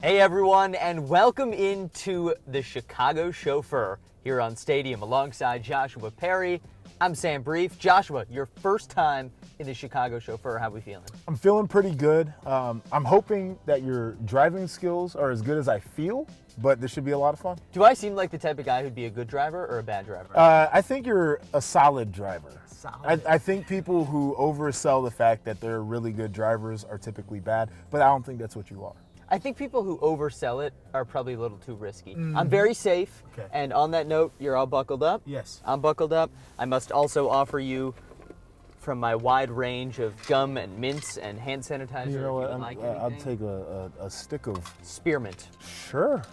Hey everyone, and welcome into the Chicago Chauffeur here on Stadium alongside Joshua Perry. I'm Sam Brief. Joshua, your first time in the Chicago Chauffeur, how are we feeling? I'm feeling pretty good. I'm hoping that your driving skills are as good as I feel, but this should be a lot of fun. Do I seem like the type of guy who'd be a good driver or a bad driver? I think you're a solid driver. Solid. I think people who oversell the fact that they're really good drivers are typically bad, but I don't think that's what you are. I think people who oversell it are probably a little too risky. I'm very safe, Okay. and on that note, you're all buckled up? Yes. I'm buckled up. I must also offer you from my wide range of gum and mints and hand sanitizer. You know if what? you would like I'll anything. take a stick of. Spearmint. Sure.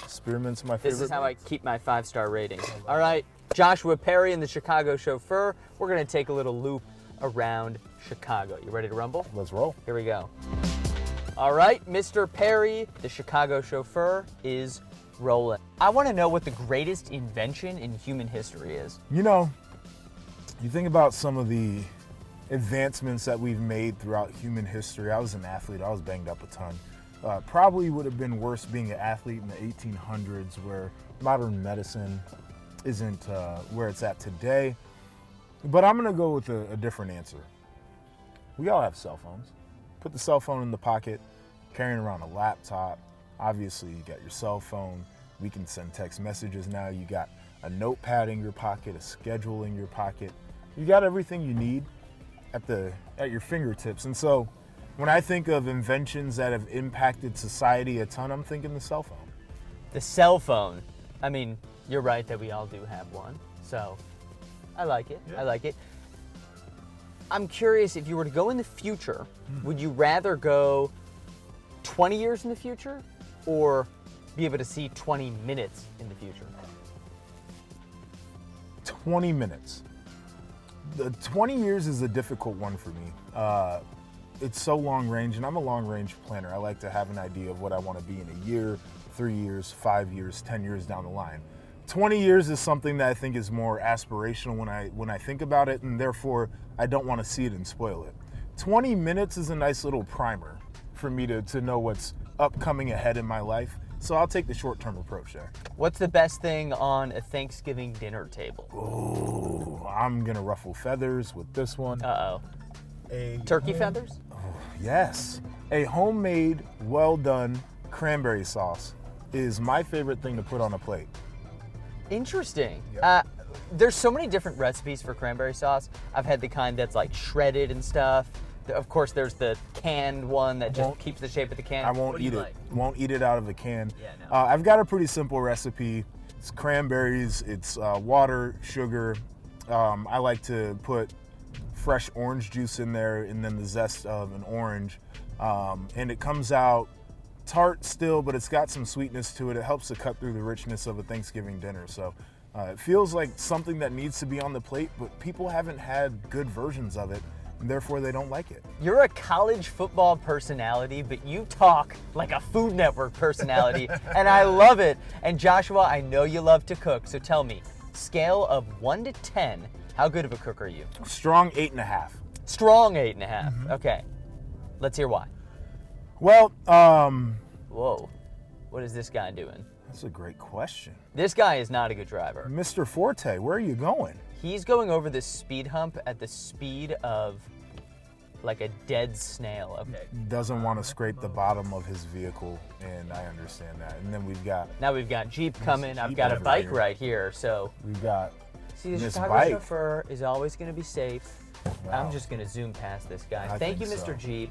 Spearmint's my favorite. This is how I keep my 5-star rating. All right, Joshua Perry and the Chicago Chauffeur. We're gonna take a little loop around Chicago. You ready to rumble? Let's roll. Here we go. All right, Mr. Perry, the Chicago Chauffeur is rolling. I want to know what the greatest invention in human history is. You know, you think about some of the advancements that we've made throughout human history. I was an athlete. I was banged up a ton. Probably would have been worse being an athlete in the 1800s, where modern medicine isn't where it's at today. But I'm going to go with a different answer. We all have cell phones. Put the cell phone in the pocket, carrying around a laptop. Obviously, you got your cell phone. We can send text messages now. You got a notepad in your pocket, a schedule in your pocket. You got everything you need at your fingertips. And so when I think of inventions that have impacted society a ton, I'm thinking the cell phone. The cell phone. I mean, you're right that we all do have one. So I like it. Yeah. I like it. I'm curious, if you were to go in the future, would you rather go 20 years in the future or be able to see 20 minutes in the future? 20 minutes. The 20 years is a difficult one for me. It's so long range, and I'm a long range planner. I like to have an idea of what I want to be in a year, 3 years, 5 years, 10 years down the line. 20 years is something that I think is more aspirational when I think about it, and therefore I don't want to see it and spoil it. 20 minutes is a nice little primer for me to know what's upcoming ahead in my life. So I'll take the short-term approach there. What's the best thing on a Thanksgiving dinner table? Oh, I'm gonna ruffle feathers with this one. Uh-oh. A Turkey feathers? Yes. A homemade, well-done cranberry sauce is my favorite thing to put on a plate. Interesting. Yep. There's so many different recipes for cranberry sauce. I've had the kind that's like shredded and stuff. Of course, there's the canned one that just keeps the shape of the can. I won't What do you eat it. like? Won't eat it out of a can. Yeah, no. I've got a pretty simple recipe. It's cranberries, it's water, sugar. I like to put fresh orange juice in there and then the zest of an orange. And it comes out tart still, but it's got some sweetness to it. It helps to cut through the richness of a Thanksgiving dinner. So it feels like something that needs to be on the plate, but people haven't had good versions of it, and therefore they don't like it. You're a college football personality, but you talk like a Food Network personality, and I love it. And Joshua, I know you love to cook, so tell me, scale of 1 to 10, how good of a cook are you? Strong 8.5. Strong 8.5. Okay, let's hear why. Well, Whoa, what is this guy doing? that's a great question. This guy is not a good driver. Mr. Forte, where are you going? He's going over this speed hump at the speed of like a dead snail. Okay. Doesn't want to scrape the bottom of his vehicle, and I understand that. And then we've got Now we've got Jeep coming. I've Jeep got a over bike here. right here. So we've got see, the Miss Chicago Bike. Chauffeur is always going to be safe. Wow. I'm just going to zoom past this guy. I Thank you, think Mr. so. Jeep.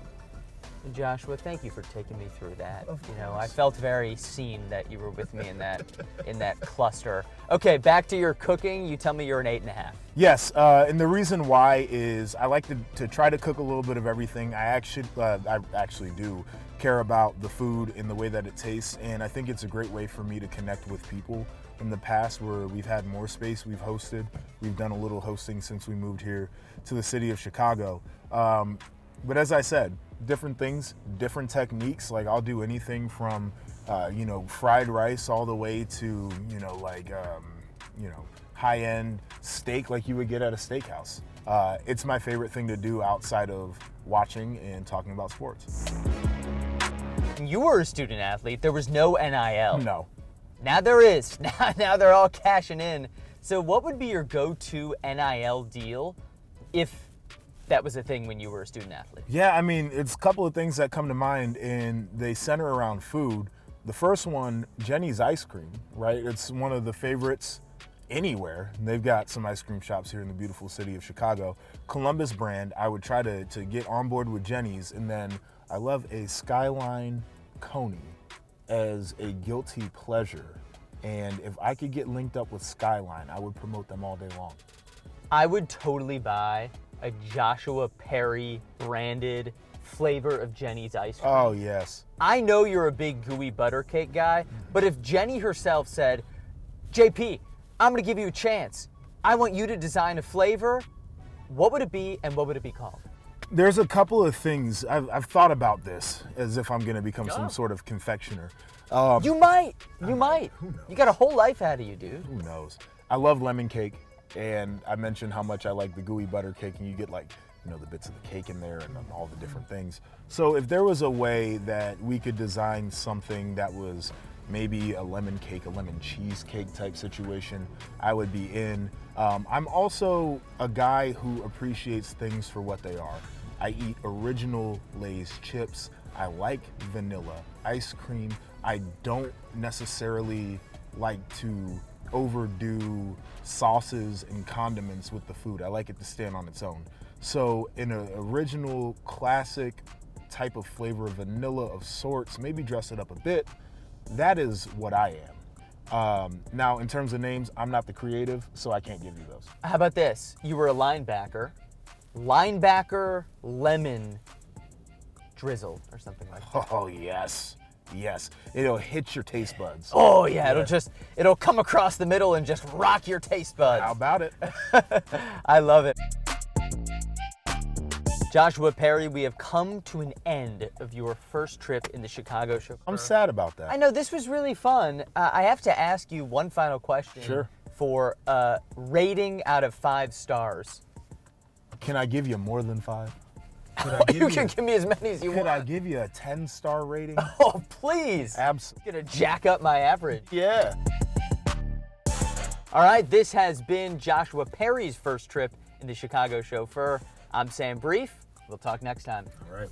And Joshua, thank you for taking me through that. Of You know, I course. felt very seen that you were with me in that cluster. Okay, back to your cooking. You tell me you're an 8.5. Yes, and the reason why is I like to try to cook a little bit of everything. I actually do care about the food and the way that it tastes, and I think it's a great way for me to connect with people. In the past, where we've had more space, we've hosted. We've done a little hosting since we moved here to the city of Chicago. But as I said, different things, different techniques. Like I'll do anything from, fried rice all the way to, high-end steak like you would get at a steakhouse. It's my favorite thing to do outside of watching and talking about sports. when you were a student athlete, there was no NIL. No. Now there is. Now they're all cashing in. So what would be your go-to NIL deal if that was a thing when you were a student athlete? Yeah, I mean, it's a couple of things that come to mind, and they center around food. The first one, Jenny's ice cream, right? It's one of the favorites anywhere. They've got some ice cream shops here in the beautiful city of Chicago. Columbus brand, I would try to get on board with Jenny's, and then I love a Skyline Coney as a guilty pleasure. And if I could get linked up with Skyline, I would promote them all day long. I would totally buy a Joshua Perry branded flavor of Jenny's ice cream. Oh, yes. I know you're a big gooey butter cake guy, but if Jenny herself said, JP, I'm gonna give you a chance. I want you to design a flavor, what would it be and what would it be called? There's a couple of things. I've thought about this as if I'm gonna become some sort of confectioner. You might. Who knows? You got a whole life ahead of you, dude. Who knows? I love lemon cake, and I mentioned how much I like the gooey butter cake, and you get like, you know, the bits of the cake in there and all the different things. So if there was a way that we could design something that was maybe a lemon cake, a lemon cheesecake type situation, I would be in. I'm also a guy who appreciates things for what they are. I eat original Lay's chips. I like vanilla ice cream. I don't necessarily like to overdo sauces and condiments with the food. I like it to stand on its own. So in an original classic type of flavor of vanilla of sorts, maybe dress it up a bit, that is what I am. Now in terms of names, I'm not the creative, so I can't give you those. How about this? You were a linebacker. Linebacker lemon drizzle or something like that. Oh yes. Yes, it'll hit your taste buds. Oh yeah, it'll come across the middle and just rock your taste buds. How about it? I love it. Joshua Perry, we have come to an end of your first trip in the Chicago Chauffeur. I'm sad about that. I know, this was really fun. I have to ask you one final question. Sure. For rating out of 5 stars. Can I give you more than 5? You can give me as many as you want. Could I give you a 10-star rating? Oh, please. Absolutely. Gonna jack up my average. Yeah. All right, this has been Joshua Perry's first trip in the Chicago Chauffeur. I'm Sam Brief. We'll talk next time. All right.